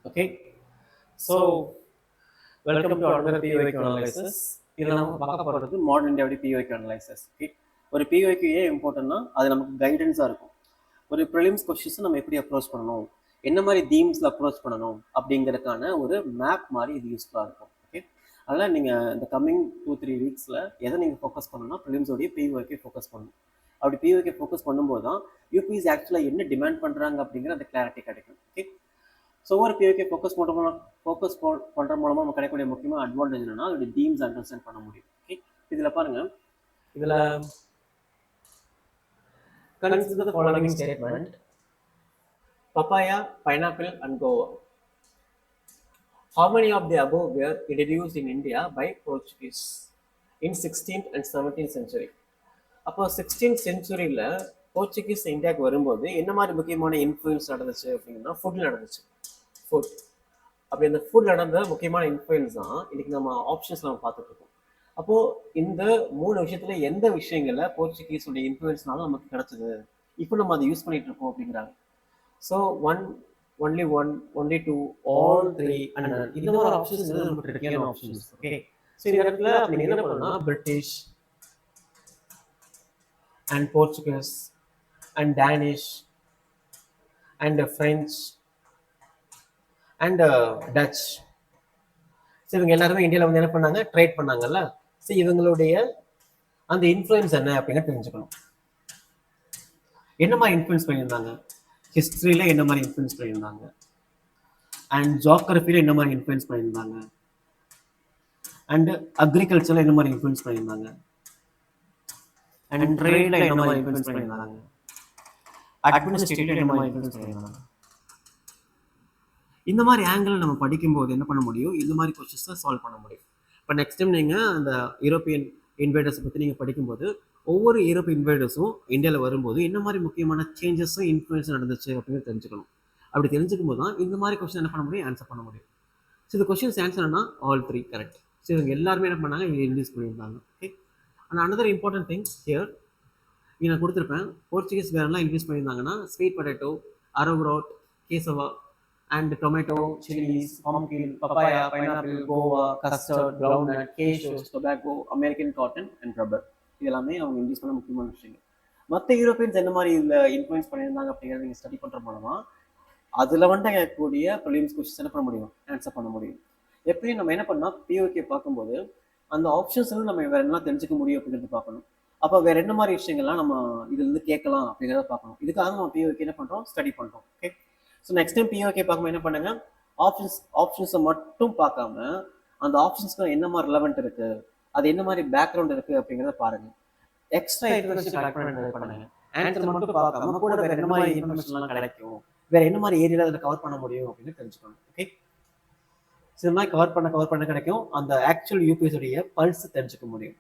Okay, so welcome to another PYQ analysis. இதில் நம்ம பார்க்க போகிறது மாடர்ன் இந்தியாவோட PYQ analysis. Okay, ஒரு PYQ ஏன் இம்பார்ட்டன்ட்னா அது நமக்கு கைடன்ஸாக இருக்கும். ஒரு ப்ரிலிம்ஸ் கொஸ்டின்ஸை நம்ம எப்படி அப்ரோச் பண்ணணும், என்ன மாதிரி தீம்ஸில் அப்ரோச் பண்ணணும் அப்படிங்கிறதுக்கான ஒரு மேப் மாதிரி இது யூஸ்ஃபுல்லாக இருக்கும். ஓகே, அதனால் நீங்கள் இந்த கம்மிங் 2-3 வீக்ஸில் எதை நீங்கள் ஃபோக்கஸ் பண்ணணும்னா ப்ரிலிம்ஸோடைய PYQ ஃபோக்கஸ் பண்ணணும். அப்படி PYQ ஃபோக்கஸ் பண்ணும்போது தான் யூபிஎஸ்சி ஆக்சுவலாக என்ன டிமாண்ட் பண்ணுறாங்க அப்படிங்கிற அந்த கிளாரிட்டி கிடைக்கும். ஓகே, ஸோ ஒவ்வொரு PYQ ஃபோக்கஸ் பண்ணுற மூலமாக நம்ம கிடைக்கக்கூடிய முக்கியமான அட்வான்டேஜ் என்னன்னா அதோட தீம்ஸ் அண்டர்ஸ்டாண்ட் பண்ண முடியும். ஓகே, இதில் பாருங்கள், இதில் consider the following statement: Papaya, pineapple and Guava. How many of the above were introduced in India by Portuguese in 16th and 17th century? அப்போ 16th centuryல போர்ச்சுகீஸ் இந்தியாவுக்கு வரும்போது என்ன மாதிரி முக்கியமான இன்ஃப்ளூயன்ஸ் நடந்துச்சு அப்படின்னா ஃபுட்டில் நடந்துச்சு. ஃபுட் அப்படி அந்த ஃபுட் நடந்த முக்கியமான இன்ஃப்ளூயன்ஸ் தான் இன்னைக்கு நம்ம ஆப்ஷன்ஸ் நம்ம பார்த்துட்டு இருக்கோம். அப்போது இந்த 3 விஷயத்துல எந்த விஷயங்களை போர்ச்சுகீஸோடைய இன்ஃப்ளூயன்ஸ்னால நமக்கு கிடைச்சது, இப்போ நம்ம அதை யூஸ் பண்ணிட்டு இருக்கோம் அப்படிங்கிறாங்க. So only one, only two, all three and இந்த மாதிரி ஆப்ஷன்ஸ் நமக்கு ட்ரிக்கியான ஆப்ஷன்ஸ். ஓகே, ஸோ இந்த இடத்துல நீங்கள் என்ன பண்ணணும்னா British and Portuguese and Danish and French and Dutch. So இவங்க எல்லாருமே இந்தியாவில் வந்து என்ன பண்ணாங்க, ட்ரேட் பண்ணாங்கல்ல. ஸோ இவங்களுடைய அந்த இன்ஃப்ளூயன்ஸ் என்ன அப்படின்னு தெரிஞ்சுக்கணும். என்ன மாதிரி இன்ஃப்ளூயன்ஸ் பண்ணியிருந்தாங்க, ஹிஸ்ட்ரியில் என்ன மாதிரி இன்ஃப்ளூயன்ஸ் பண்ணியிருந்தாங்க, அண்ட் ஜியோகிரஃபியில் என்ன மாதிரி இன்ஃப்ளூயன்ஸ் பண்ணியிருந்தாங்க, அண்ட் அக்ரிகல்ச்சரில் என்ன மாதிரி இன்ஃப்ளூயன்ஸ் பண்ணியிருந்தாங்க, அண்ட் ட்ரேட்ல என்ன மாதிரி இன்ஃப்ளூயன்ஸ் பண்ணியிருந்தாங்க, அட்மினிஸ்ட்ரேட்டிவ்ல என்ன மாதிரி இன்ஃப்ளூயன்ஸ் பண்ணியிருந்தாங்க. இந்த மாதிரி ஆங்கிள் நம்ம படிக்கும்போது என்ன பண்ண முடியும், இந்த மாதிரி கொஸ்டின்ஸை சால்வ் பண்ண முடியும். இப்போ நெக்ஸ்ட் டைம் நீங்கள் அந்த யூரோப்பியன் இன்வைடர்ஸை பற்றி நீங்கள் படிக்கும்போது ஒவ்வொரு யூரோப்பியன் இன்வைடர்ஸும் இந்தியாவில் வரும்போது என்ன மாதிரி முக்கியமான சேஞ்சஸும் இன்ஃப்ளூயன்ஸும் நடந்துச்சு அப்படின்னு தெரிஞ்சுக்கணும். அப்படி தெரிஞ்சுக்கும் போது தான் இந்த மாதிரி கொஸ்டின் என்ன பண்ண முடியும், ஆன்சர் பண்ண முடியும். ஸோ இந்த கொஸ்டின்ஸ் ஆன்சர்னா ஆல் 3 கரெக்ட். ஸோ இவங்க எல்லாருமே என்ன பண்ணாங்க, இங்கே இன்ட்ரடியூஸ் பண்ணியிருந்தாங்க. Okay, and another important thing here நான் கொடுத்துருப்பேன். போர்ச்சுகீஸ் வேறெல்லாம் இன்ட்ரடியூஸ் பண்ணியிருந்தாங்கன்னா sweet potato, arrowroot, cassava and tomato, chillies, pumpkin, papaya, pineapple, guava, custard, groundnut, cashews, tobacco, American cotton and rubber. இதெல்லாமே அவங்க இன்ட்ரடியூஸ் பண்ண முக்கியமான விஷயங்கள். மற்ற யூரோப்பியன்ஸ் என்ன மாதிரி இதில் இன்ஃப்ளூயன்ஸ் பண்ணியிருந்தாங்க அப்படிங்கிறத நீங்கள் ஸ்டடி பண்ணுற மூலமாக அதில் வந்துட்டு கேட்கக்கூடிய ப்ரிலிம்ஸ் கொஸ்டின்ஸ் என்ன பண்ண முடியும், ஆன்சர் பண்ண முடியும். எப்பயும் நம்ம என்ன பண்ணால் PYQ பார்க்கும்போது அந்த ஆப்ஷன்ஸ் நம்ம வேறு என்ன தெரிஞ்சுக்க முடியும் அப்படிங்கிறது பார்க்கணும். அப்போ வேறு என்ன மாதிரி விஷயங்கள்லாம் நம்ம இதுலேருந்து கேட்கலாம் அப்படிங்கிறத பார்க்கணும். இதுக்காக நம்ம PYQ என்ன பண்ணுறோம், ஸ்டடி பண்ணுறோம். Okay, so next time PYQ பார்க்கும்போது என்ன பண்ணுங்க, ஆப்ஷன்ஸை மட்டும் பார்க்காம அந்த ஆப்ஷன்ஸ்க்கு என்ன மாதிரி ரிலவெண்ட் இருக்குது, அது என்ன மாதிரி பேக்ரவுண்ட் இருக்குது அப்படிங்கிறத பாருங்கள். எக்ஸ்ட்ரா பண்ணுங்க, ஆன்சர் மட்டும் பார்க்காம கூட வேறு என்ன மாதிரி இன்ஃபர்மேஷன்லாம் கிடைக்கும், வேறு என்ன மாதிரி ஏரியாவில் அதில் கவர் பண்ண முடியும் அப்படின்னு தெரிஞ்சுக்கணும். ஓகே, ஸோ இந்த மாதிரி கவர் பண்ண கிடைக்கும். அந்த ஆக்சுவல் UPSC உடைய பல்ஸ் தெரிஞ்சுக்க முடியும்.